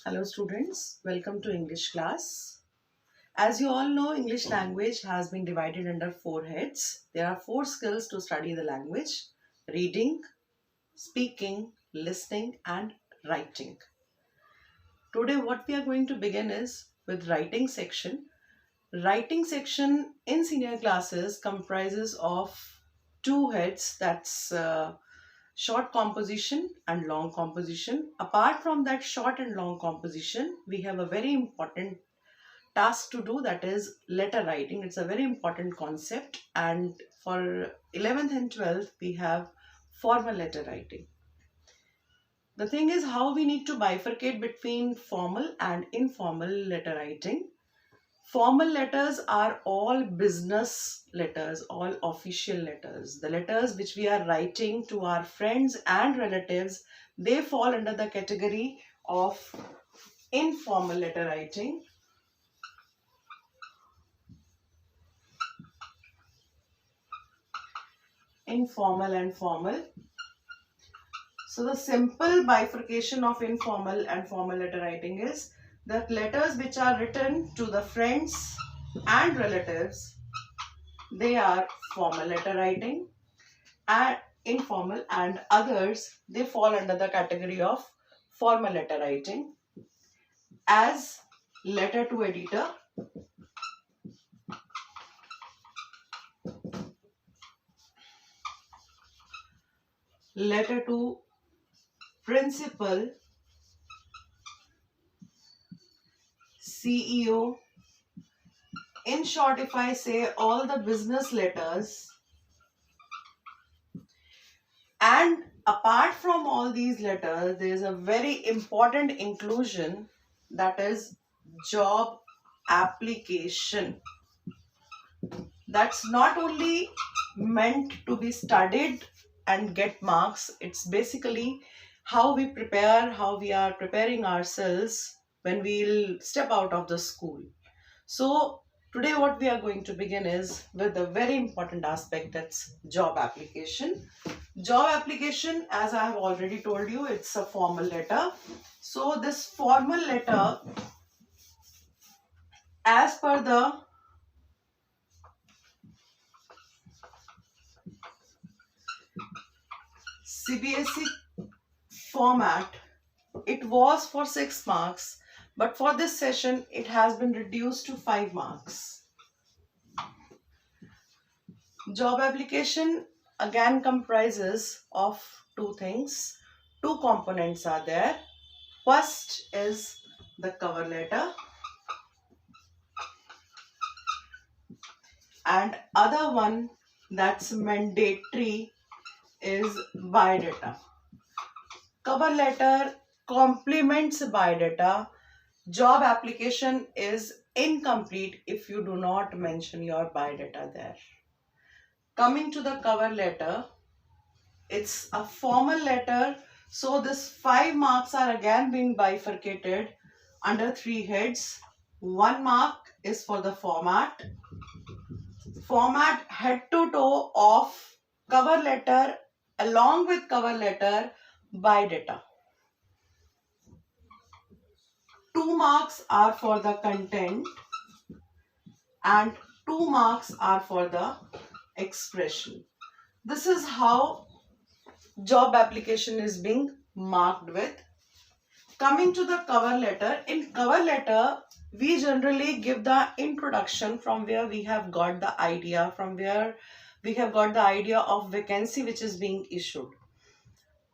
Hello students, welcome to English class. As you all know, English language has been divided under four heads. There are four skills to study the language: reading, speaking, listening and writing. Today what we are going to begin is with writing section. Writing section in senior classes comprises of two heads, that's short composition and long composition. Apart from that short and long composition, we have a very important task to do, that is letter writing. It's a very important concept, and for 11th and 12th we have formal letter writing. The thing is how we need to bifurcate between formal and informal letter writing. Formal letters are all business letters, all official letters. The letters which we are writing to our friends and relatives, they fall under the category of informal letter writing. Informal and formal. So the simple bifurcation of informal and formal letter writing is that letters which are written to the friends and relatives, they are formal letter writing, and informal, and others, they fall under the category of formal letter writing, as letter to editor, letter to principal, CEO. In short, if I say all the business letters, and apart from all these letters, there is a very important inclusion, that is job application. That's not only meant to be studied and get marks, it's basically how we prepare, how we are preparing ourselves when we'll step out of the school. So today what we are going to begin is with a very important aspect, that's job application. Job application, as I have already told you, it's a formal letter. So this formal letter, as per the CBSE format, it was for 6 marks, but for this session it has been reduced to 5 marks. Job application again comprises of two things. Two components are there. First is the cover letter, and other one that's mandatory is biodata. Cover letter complements biodata. Job application is incomplete if you do not mention your biodata there. Coming to the cover letter, it's a formal letter, so this 5 marks are again being bifurcated under 3 heads. 1 mark is for the format head to toe of cover letter, along with cover letter biodata. 2 marks are for the content and 2 marks are for the expression. This is how job application is being marked with. Coming to the cover letter, in cover letter we generally give the introduction, from where we have got the idea, from where we have got the idea of vacancy which is being issued.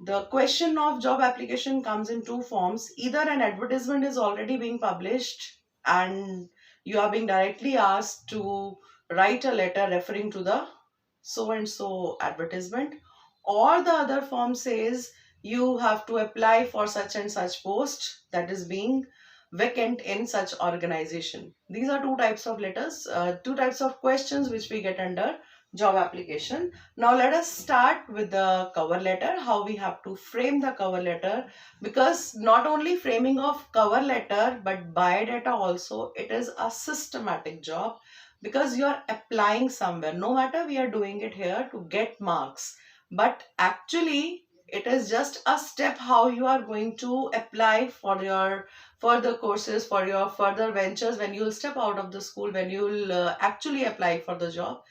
The question of job application comes in two forms. Either an advertisement is already being published and you are being directly asked to write a letter referring to the so and so advertisement, or the other form says you have to apply for such and such post that is being vacant in such organization. These are two types of letters, two types of questions which we get under job application. Now let us start with the cover letter, how we have to frame the cover letter, because not only framing of cover letter but biodata also, it is a systematic job, because you are applying somewhere. No matter we are doing it here to get marks, but actually It is just a step how you are going to apply for your further courses, for your further ventures, when you'll step out of the school, when you'll actually apply for the job.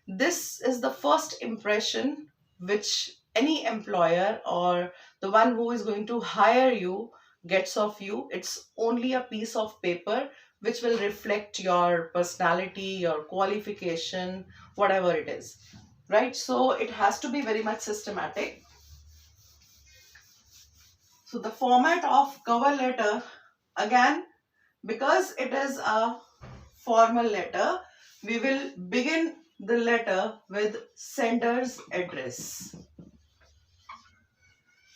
This is the first impression which any employer or the one who is going to hire you gets of you. It's only a piece of paper which will reflect your personality, your qualification, whatever it is, right? So it has to be very much systematic. So the format of cover letter, again, because it is a formal letter, we will begin the letter with sender's address.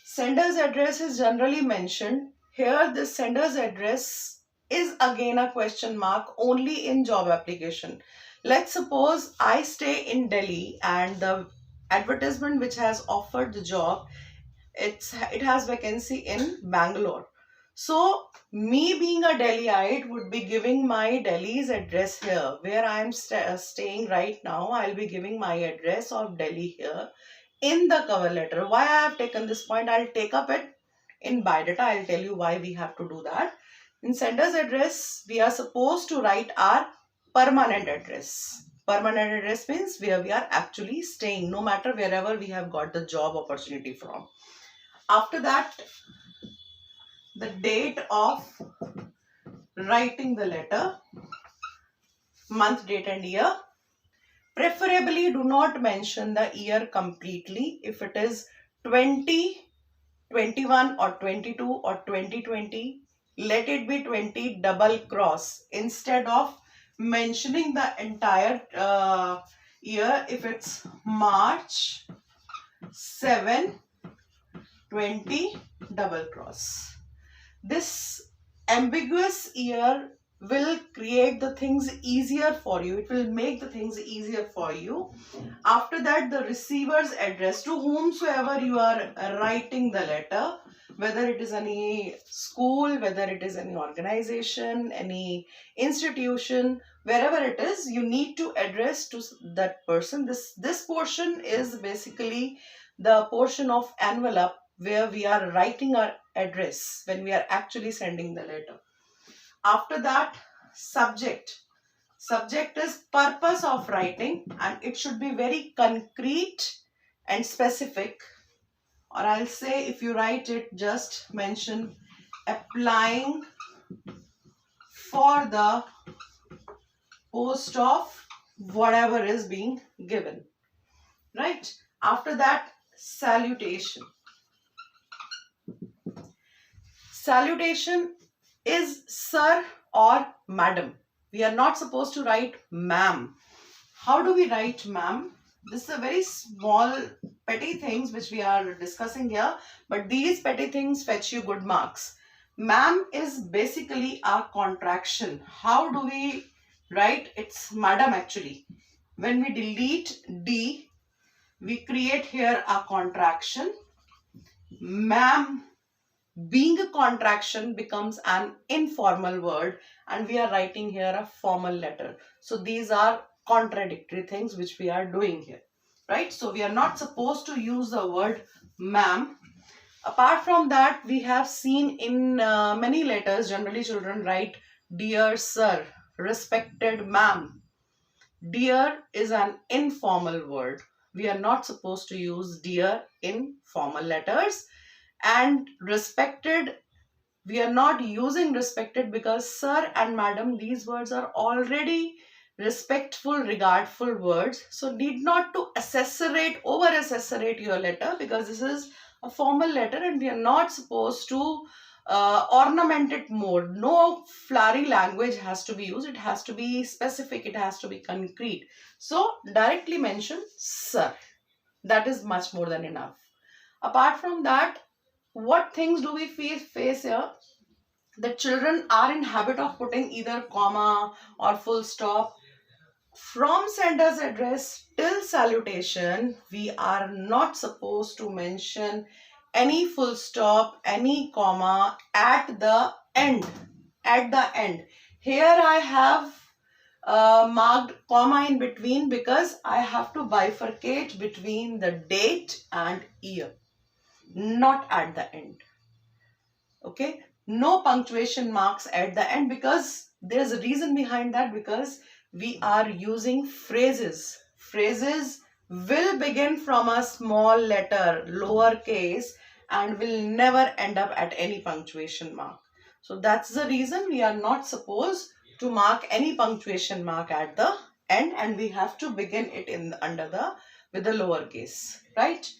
Sender's address is generally mentioned. Here the sender's address is again a question mark only in job application. Let's suppose I stay in Delhi and the advertisement which has offered the job, it has vacancy in Bangalore. So me being a Delhiite would be giving my Delhi's address here. Where I am staying right now, I'll be giving my address of Delhi here in the cover letter. Why I have taken this point, I'll take up it in biodata. I'll tell you why we have to do that. In sender's address, we are supposed to write our permanent address. Permanent address means where we are actually staying, no matter wherever we have got the job opportunity from. After that, the date of writing the letter, month, date and year. Preferably do not mention the year completely. If it is 20, 21 or 22 or 2020, let it be 20 double cross instead of mentioning the entire year. If it's March 7, 20 double cross. This ambiguous year will create the things easier for you. It will make the things easier for you. After that, the receiver's address, to whomsoever you are writing the letter, whether it is any school, whether it is any organization, any institution, wherever it is, you need to address to that person. This portion is basically the portion of envelope where we are writing our address when we are actually sending the letter. After that, subject. Subject is purpose of writing, and it should be very concrete and specific. Or I'll say, if you write it, just mention applying for the post of whatever is being given, right? After that, salutation. Salutation is sir or madam. We are not supposed to write ma'am. How do we write ma'am? This is a very small petty things which we are discussing here, but these petty things fetch you good marks. Ma'am is basically a contraction. How do we write? It's madam actually. When we delete D, we create here a contraction. Ma'am being a contraction becomes an informal word, and we are writing here a formal letter. So these are contradictory things which we are doing here, right? So we are not supposed to use the word ma'am. Apart from that, we have seen in many letters, generally children write dear sir, respected ma'am. Dear is an informal word. We are not supposed to use dear in formal letters. And respected, we are not using respected because sir and madam, these words are already respectful, regardful words. So need not to over accessorate your letter, because this is a formal letter and we are not supposed to ornament it more. No flowery language has to be used. It has to be specific. It has to be concrete. So directly mention sir. That is much more than enough. Apart from that, what things do we face here? The children are in habit of putting either comma or full stop. From sender's address till salutation, we are not supposed to mention any full stop, any comma at the end. At the end. Here I have marked comma in between because I have to bifurcate between the date and year. not at the end. Okay, no punctuation marks at the end, because there's a reason behind that, because we are using phrases. Phrases will begin from a small letter, lowercase, and will never end up at any punctuation mark. So that's the reason we are not supposed to mark any punctuation mark at the end, and we have to begin it in under the with the lowercase, right?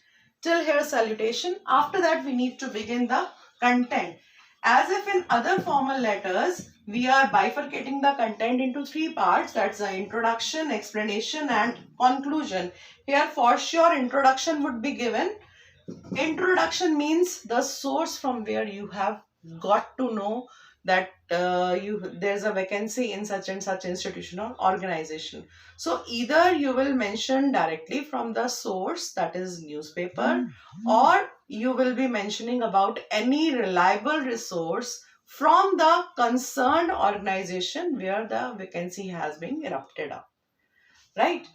Till here salutation. After that we need to begin the content. As if in other formal letters, we are bifurcating the content into three parts. That's the introduction, explanation, and conclusion. Here for sure introduction would be given. Introduction means the source from where you have got to know that there's a vacancy in such and such institution or organization. So either you will mention directly from the source, that is newspaper, or you will be mentioning about any reliable resource from the concerned organization where the vacancy has been erupted up, right?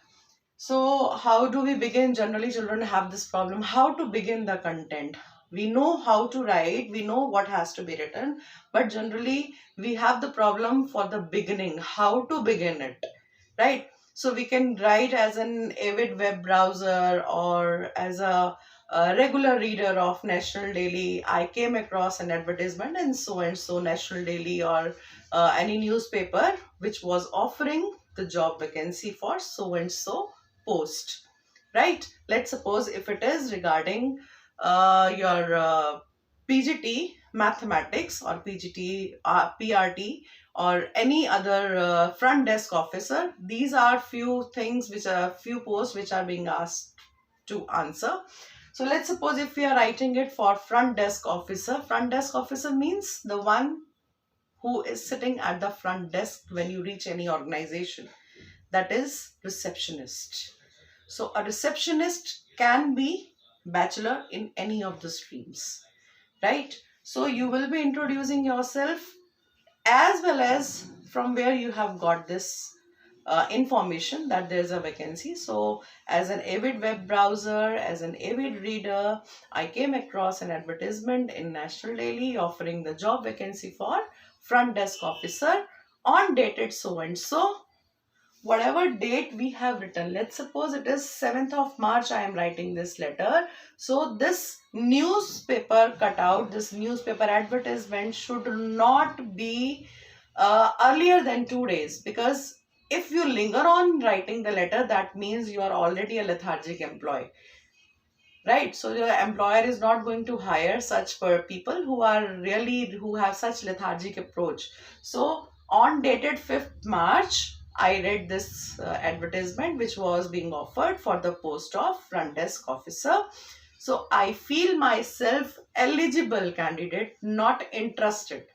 So how do we begin? Generally, children have this problem. How to begin the content? We know how to write, we know what has to be written, but generally we have the problem for the beginning, how to begin it, right? So we can write as an avid web browser or as a regular reader of National Daily. I came across an advertisement in so and so National Daily or any newspaper which was offering the job vacancy for so and so post, right? Let's suppose if it is regarding your PGT mathematics or PGT PRT or any other front desk officer. These are few things which are few posts which are being asked to answer. So let's suppose if we are writing it for front desk officer. Front desk officer means the one who is sitting at the front desk when you reach any organization. That is receptionist. So a receptionist can be bachelor in any of the streams, right? So you will be introducing yourself as well as from where you have got this information that there's a vacancy. So as an avid web browser, as an avid reader, I came across an advertisement in National Daily offering the job vacancy for front desk officer on dated so and so. Whatever date we have written, let's suppose it is 7th of March, I am writing this letter. So this newspaper cutout, this newspaper advertisement should not be earlier than 2 days, because if you linger on writing the letter, that means you are already a lethargic employee, right? So your employer is not going to hire such people who have such lethargic approach. So on dated 5th March, I read this advertisement which was being offered for the post of front desk officer. So I feel myself eligible candidate, not interested.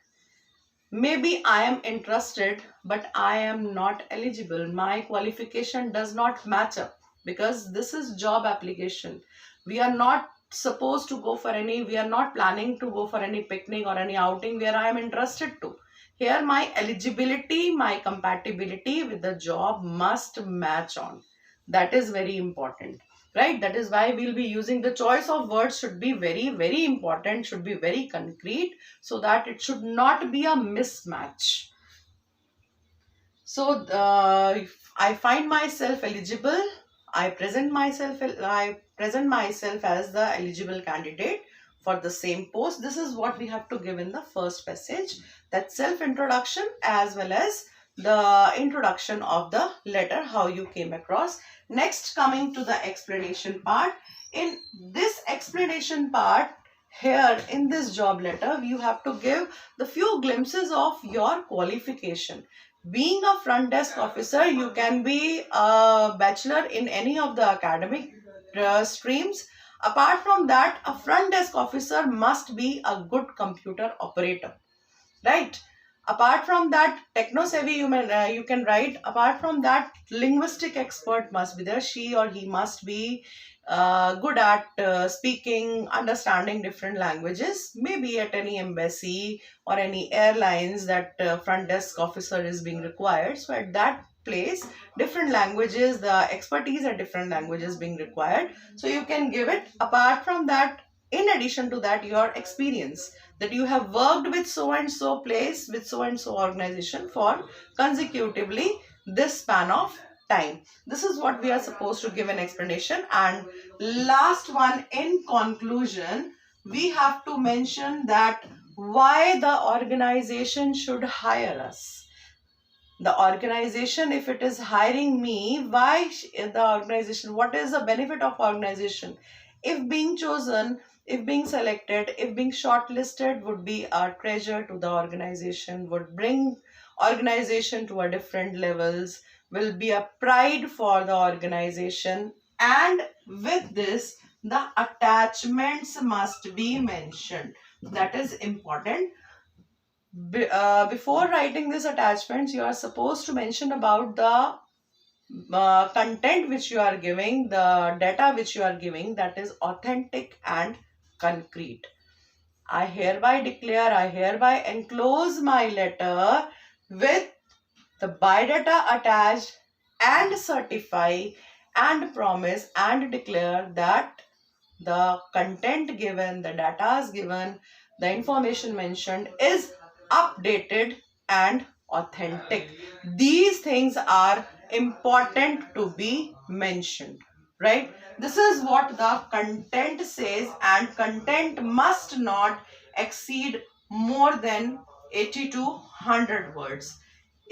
Maybe I am interested, but I am not eligible. My qualification does not match up, because this is job application. We are not supposed to go for any, we are not planning to go for any picnic or any outing where I am interested to. Here my eligibility, my compatibility with the job must match on. That is very important, right? That is why we'll be using the choice of words should be very, very important, should be very concrete, so that it should not be a mismatch. So if I find myself eligible, I present myself as the eligible candidate for the same post. This is what we have to give in the first passage, that self introduction as well as the introduction of the letter, how you came across. Next, coming to the explanation part. In this explanation part, here in this job letter, you have to give the few glimpses of your qualification. Being a front desk officer, you can be a bachelor in any of the academic streams. Apart from that, a front desk officer must be a good computer operator, right? Apart from that, techno savvy you can write. Apart from that, linguistic expert must be there. She or he must be good at speaking, understanding different languages. Maybe at any embassy or any airlines, that front desk officer is being required. So at that place, different languages, the expertise at different languages being required. So you can give it. Apart from that, in addition to that, your experience, that you have worked with so and so place, with so and so organization for consecutively this span of time. This is what we are supposed to give an explanation. And last one, in conclusion, we have to mention that why the organization should hire us. The organization, if it is hiring me, why the organization, what is the benefit of organization? If being chosen, if being selected, if being shortlisted would be a treasure to the organization, would bring organization to a different levels, will be a pride for the organization. And with this, the attachments must be mentioned. That is important. Before writing these attachments, you are supposed to mention about the content which you are giving, the data which you are giving, that is authentic and concrete. I hereby declare, I hereby enclose my letter with the biodata attached and certify and promise and declare that the content given, the data is given, the information mentioned is updated and authentic. These things are important to be mentioned, right? This is what the content says, and content must not exceed more than 80 to 100 words.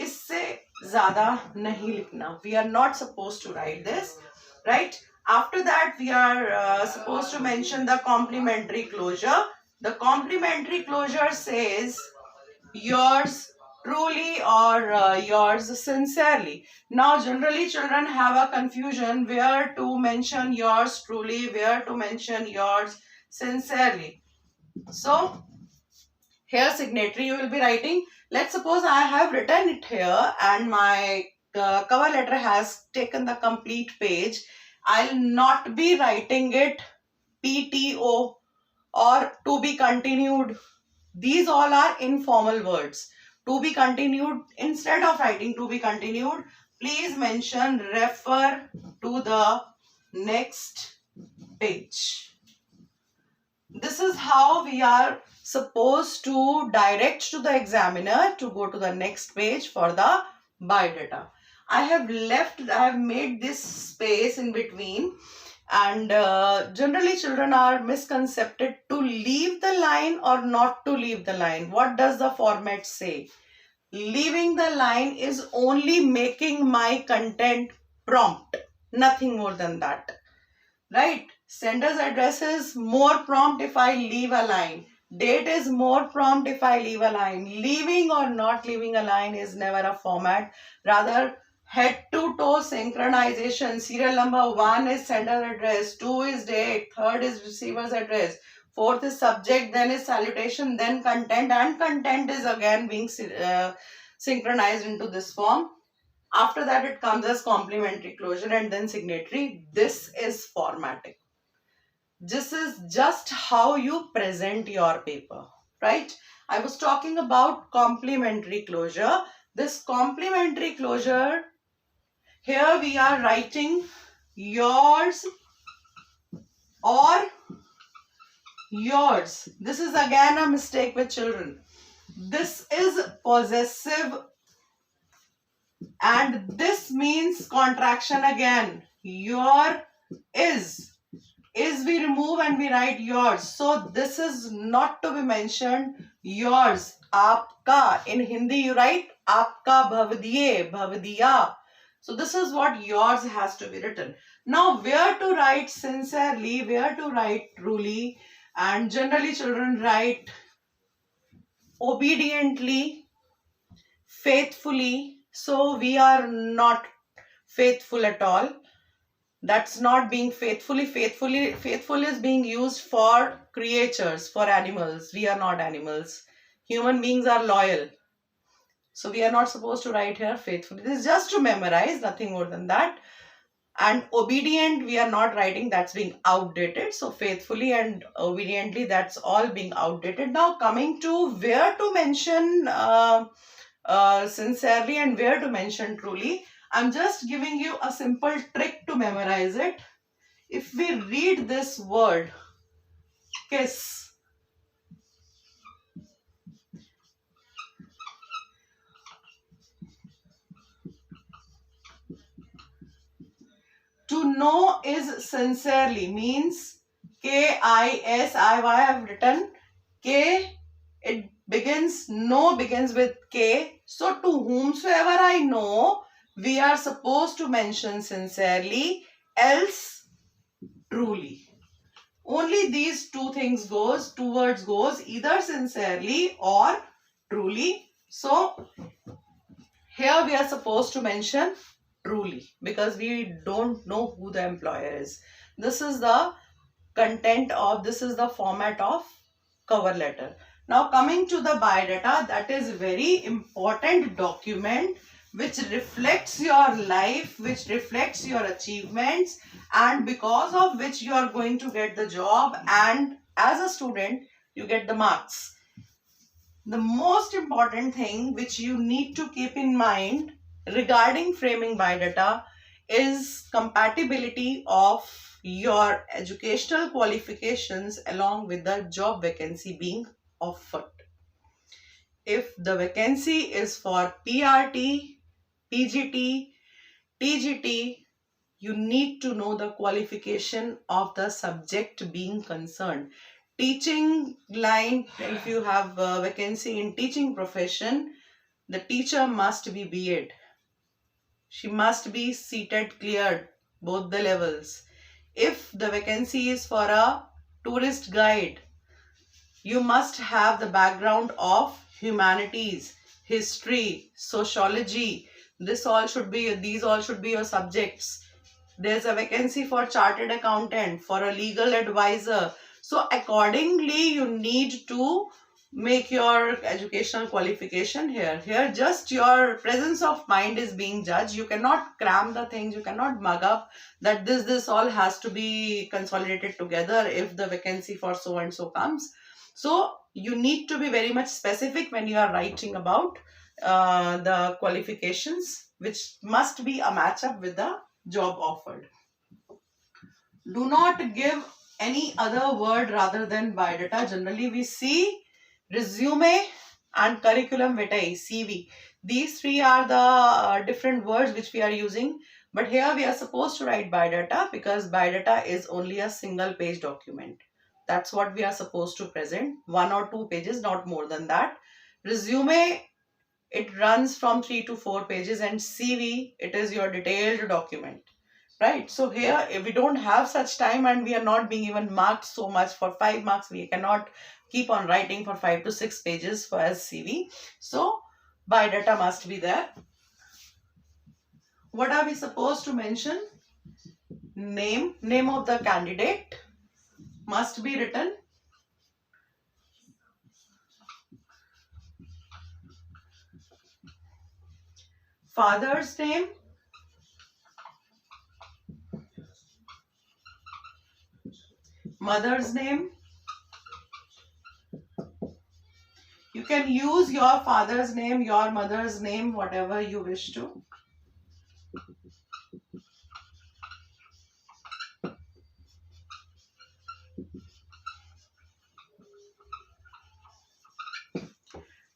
इससे ज़्यादा नहीं लिखना. We are not supposed to write this, right? After that, we are supposed to mention the complementary closure. The complementary closure says yours truly or yours sincerely. Now, generally children have a confusion where to mention yours truly, where to mention yours sincerely. So, here signatory you will be writing. Let's suppose I have written it here and my cover letter has taken the complete page. I'll not be writing it PTO or to be continued. These all are informal words. To be continued, instead of writing to be continued, please mention refer to the next page. This is how we are supposed to direct to the examiner to go to the next page for the biodata. I have made this space in between, and generally children are misconcepted to leave the line or not to leave the line. What does the format say? Leaving the line is only making my content prompt, nothing more than that, right? Sender's address is more prompt if I leave a line. Date is more prompt if I leave a line. Leaving or not leaving a line is never a format. Rather, head to toe synchronization. Serial number 1 is sender address, 2 is date, 3rd is receiver's address, 4th is subject, then is salutation, then content, and content is again being synchronized into this form. After that, it comes as complementary closure and then signatory. This is formatting. This is just how you present your paper, right? I was talking about complementary closure. This complementary closure, here we are writing yours or yours. This is again a mistake with children. This is possessive and this means contraction again. Your is we remove and we write yours. So this is not to be mentioned. Yours, aapka. In Hindi you write aapka bhavdiye, bhavdiya. So this is what yours has to be written. Now where to write sincerely, where to write truly, and generally children write obediently, faithfully. So we are not faithful at all. That's not being faithfully. Faithful is being used for creatures, for animals. We are not animals. Human beings are loyal. So we are not supposed to write here faithfully. This is just to memorize, nothing more than that. And obedient, we are not writing, that's being outdated. So faithfully and obediently, that's all being outdated. Now coming to where to mention sincerely and where to mention truly. I'm just giving you a simple trick to memorize it. If we read this word kiss. To know is sincerely means K-I-S-I. Why I have written K? It begins, know begins with K. So to whomsoever I know, we are supposed to mention sincerely, else truly. Only these two things goes, two words goes, either sincerely or truly. So here we are supposed to mention truly because we don't know who the employer is. This is the content of, this is the format of cover letter. Now coming to the biodata, that is very important document which reflects your life, which reflects your achievements, and because of which you are going to get the job, and as a student you get the marks. The most important thing which you need to keep in mind regarding framing biodata is compatibility of your educational qualifications along with the job vacancy being offered. If the vacancy is for PRT, PGT, TGT, you need to know the qualification of the subject being concerned. Teaching line, if you have a vacancy in teaching profession, the teacher must be B.Ed. She must be seated cleared, both the levels. If the vacancy is for a tourist guide, you must have the background of humanities, history, sociology. These all should be your subjects. There's a vacancy for chartered accountant, for a legal advisor. So accordingly, you need to make your educational qualification here. Here, just your presence of mind is being judged. You cannot cram the things. You cannot mug up that this all has to be consolidated together if the vacancy for so and so comes. So you need to be very much specific when you are writing about the qualifications, which must be a match up with the job offered. Do not give any other word rather than biodata. Generally, we see resume and curriculum vitae, CV. These three are the different words which we are using. But here we are supposed to write biodata because biodata is only a single page document. That's what we are supposed to present. 1 or 2 pages, not more than that. Resume, it runs from 3 to 4 pages, and CV, it is your detailed document. Right, so here if we don't have such time and we are not being even marked so much for 5 marks, we cannot keep on writing for 5 to 6 pages for as CV. So biodata must be there. What are we supposed to mention? Name of the candidate must be written. Father's name, mother's name. You can use your father's name, your mother's name, whatever you wish to.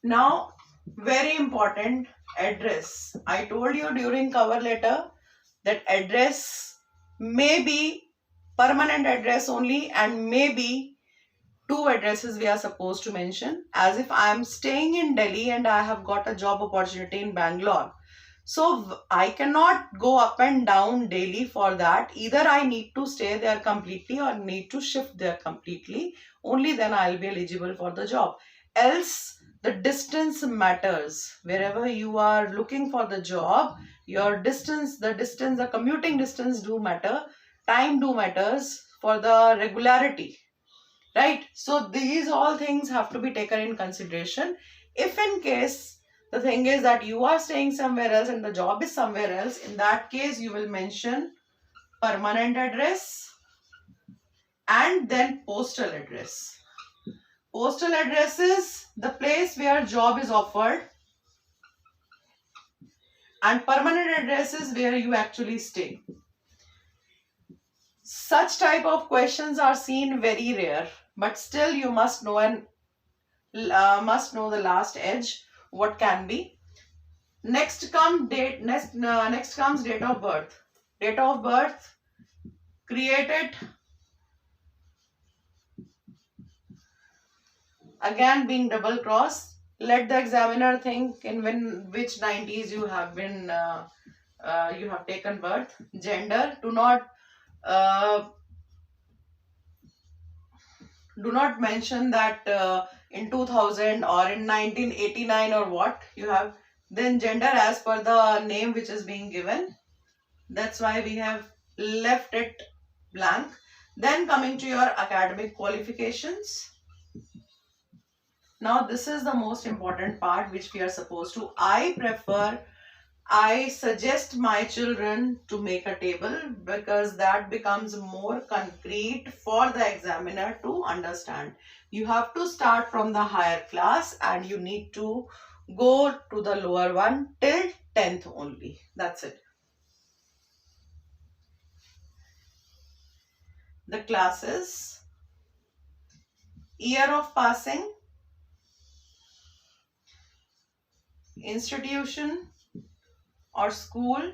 Now, very important, address. I told you during cover letter that address may be permanent address only and maybe 2 addresses we are supposed to mention. As if I am staying in Delhi and I have got a job opportunity in Bangalore. So I cannot go up and down daily for that. Either I need to stay there completely or need to shift there completely. Only then I will be eligible for the job. Else the distance matters. Wherever you are looking for the job, your distance, the commuting distance do matter. Time do matters for the regularity. Right? So these all things have to be taken in consideration. If in case the thing is that you are staying somewhere else and the job is somewhere else, in that case you will mention permanent address and then postal address. Postal address is the place where job is offered and permanent address is where you actually stay. Such type of questions are seen very rare. but still you must know the last edge what can be. Next comes date of birth. Date of birth, create it. Again being double cross. Let the examiner think in which 90s you have been you have taken birth. Gender, uh, do not mention that in 2000 or in 1989 or what you have. Then gender as per the name which is being given. That's why we have left it blank. Then coming to your academic qualifications. Now this is the most important part which we are supposed to. I suggest my children to make a table because that becomes more concrete for the examiner to understand. You have to start from the higher class and you need to go to the lower one till 10th only. That's it. The classes, year of passing, institution or school,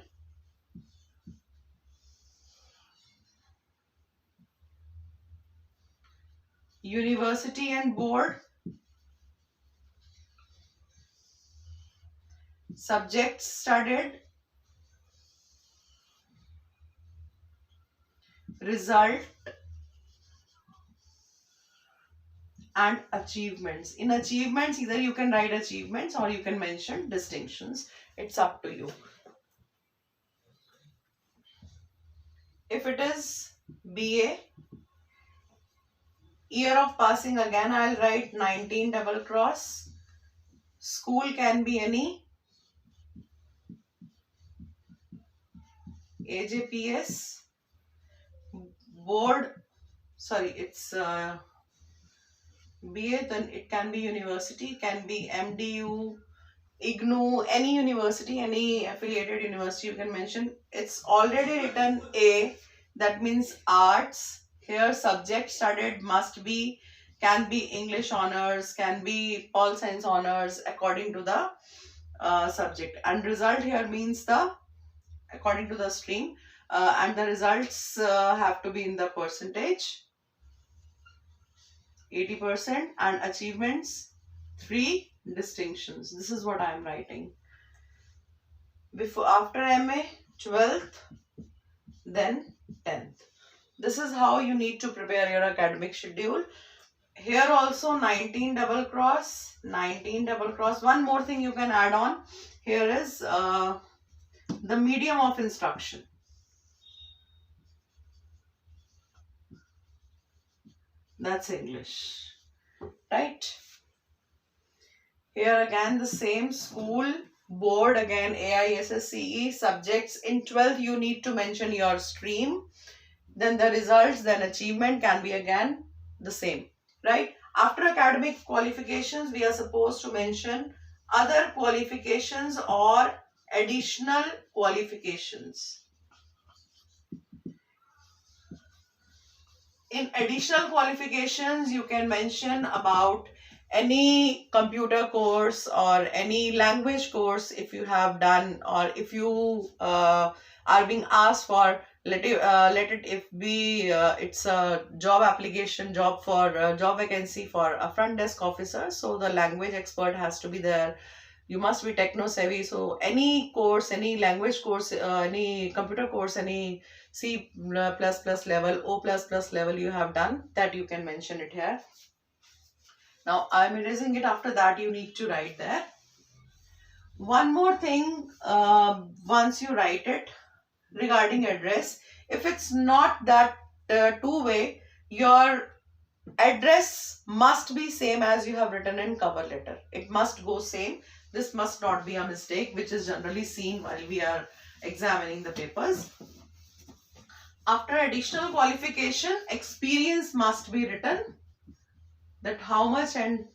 university and board, subjects studied, result and achievements. In achievements, either you can write achievements or you can mention distinctions. It's up to you. If it is BA, year of passing, again I'll write 19 double cross. School can be any. AJPS. Board, sorry, it's BA, then it can be university, can be MDU, IGNOU, any university, any affiliated university you can mention. It's already written A, that means arts. Here subject studied can be English honors, can be Pol Science honors according to the subject. And result here means according to the stream, and the results have to be in the percentage. 80% and achievements 3 distinctions. This is what I am writing. After MA 12th, then 10th. This is how you need to prepare your academic schedule. Here also 19 double cross, 19 double cross. One more thing you can add on here is the medium of instruction. That's English, right? Here again the same, school, board, again AISSCE, subjects. In 12th you need to mention your stream. Then the results, then achievement can be again the same, right? After academic qualifications, we are supposed to mention other qualifications or additional qualifications. In additional qualifications, you can mention about any computer course or any language course if you have done, or if you are being asked for, let it if be it's a job application, job vacancy for a front desk officer, so the language expert has to be there. You must be techno savvy. So any course, any language course, any computer course, any C++ level, O++ level you have done, that you can mention it here. Now I'm erasing it. After that you need to write there. One more thing, once you write it regarding address, if it's not that two-way, your address must be same as you have written in cover letter. It must go same. This must not be a mistake, which is generally seen while we are examining the papers. After additional qualification, experience must be written, that how much and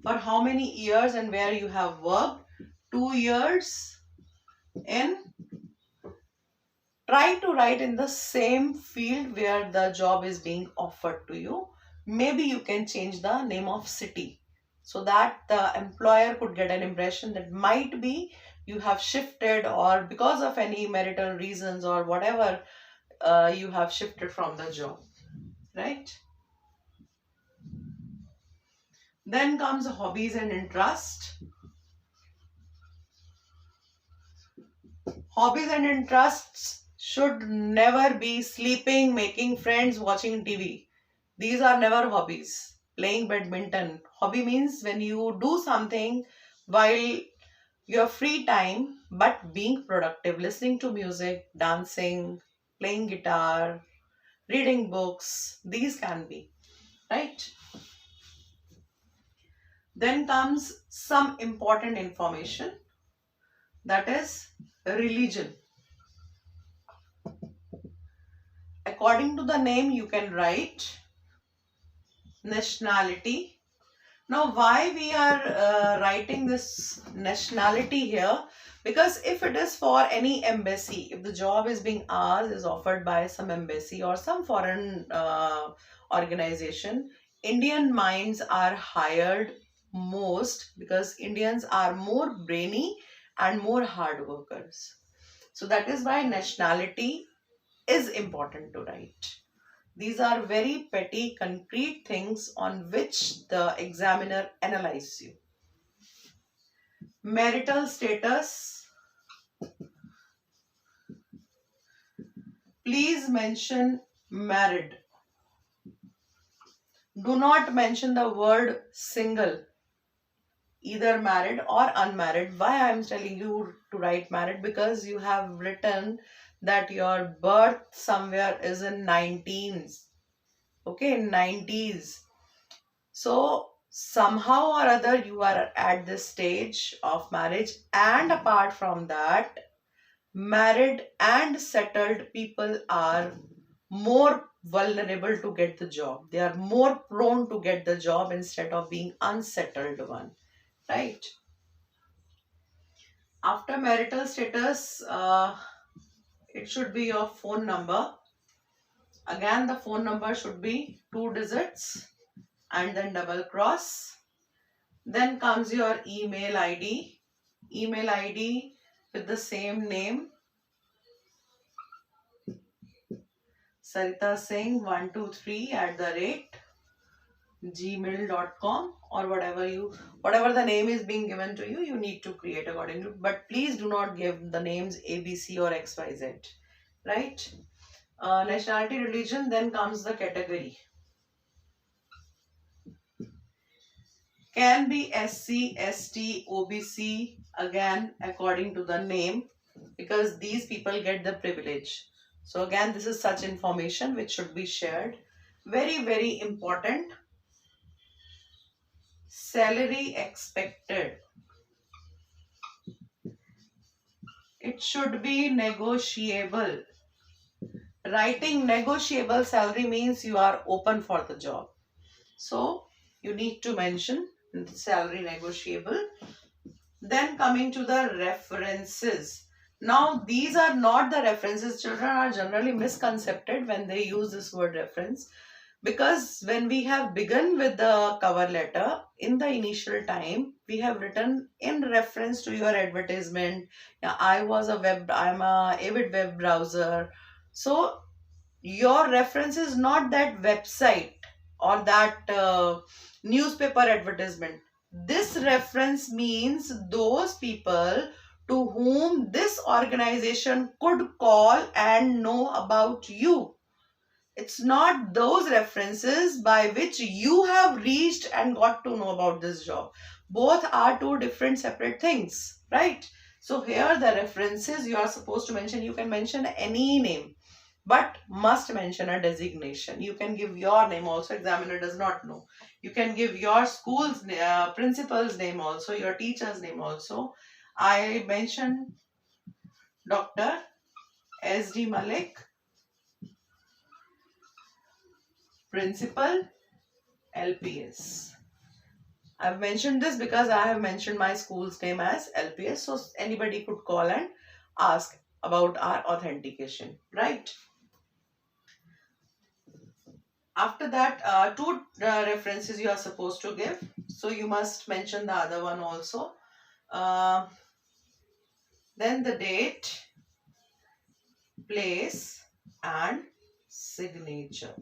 for how many years and where you have worked. 2 years in, try to write in the same field where the job is being offered to you. maybe you can change the name of city so that the employer could get an impression that might be you have shifted, or because of any marital reasons or whatever, you have shifted from the job, right? Then comes hobbies and interest. Hobbies and interests should never be sleeping, making friends, watching TV. These are never hobbies. Playing badminton. Hobby means when you do something while your free time but being productive, listening to music, dancing, playing guitar, reading books. These can be, right? Then comes some important information, that is religion. According to the name, you can write nationality. Now, why we are writing this nationality here? Because if it is for any embassy, if the job is being asked, is offered by some embassy or some foreign organization, Indian minds are hired most because Indians are more brainy and more hard workers. So that is why nationality is important to write. These are very petty, concrete things on which the examiner analyzes you. Marital status. Please mention married. Do not mention the word single, either married or unmarried. Why I am telling you to write married? Because you have written that your birth somewhere is in 19s. Okay, in 90s. So somehow or other you are at this stage of marriage, and apart from that, married and settled people are more vulnerable to get the job. They are more prone to get the job instead of being unsettled one, right? After marital status, it should be your phone number. Again, the phone number should be 2 digits and then double cross. Then comes your email ID. Email ID with the same name, Sarita Singh 123 @gmail.com, or whatever the name is being given to you, you need to create accordingly. But please do not give the names ABC or XYZ, right? Nationality, religion, then comes the category. Can be SC, ST, OBC, again according to the name, because these people get the privilege. So again, this is such information which should be shared. Very, very important. Salary expected. It should be negotiable. Writing negotiable salary means you are open for the job. So you need to mention salary negotiable. Then coming to the references. Now these are not the references. Children are generally misconcepted when they use this word reference, because when we have begun with the cover letter, in the initial time we have written in reference to your advertisement. Yeah, I'm a avid web browser. So your reference is not that website or that newspaper advertisement. This reference means those people to whom this organization could call and know about you. It's not those references by which you have reached and got to know about this job. Both are two different separate things, right? So here the references you are supposed to mention, you can mention any name, but must mention a designation. You can give your name also, examiner does not know. You can give your school's principal's name also, your teacher's name also. I mentioned Dr. S.D. Malik, principal, LPS. I've mentioned this because I have mentioned my school's name as LPS, so anybody could call and ask about our authentication, right? After that, two references you are supposed to give. So you must mention the other one also. Uh, then the date, place, and signature.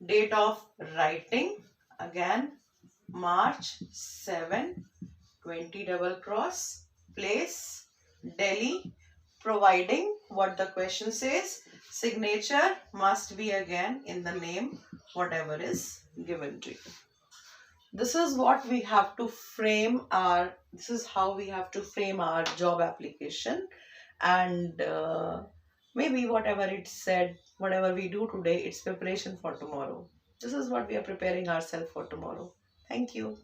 Date of writing, again March 7, 20 double cross. Place, Delhi, providing what the question says. Signature must be again in the name, whatever is given to you. This is what we have to frame our, this is how we have to frame our job application. And maybe whatever it said, whatever we do today, it's preparation for tomorrow. This is what we are preparing ourselves for tomorrow. Thank you.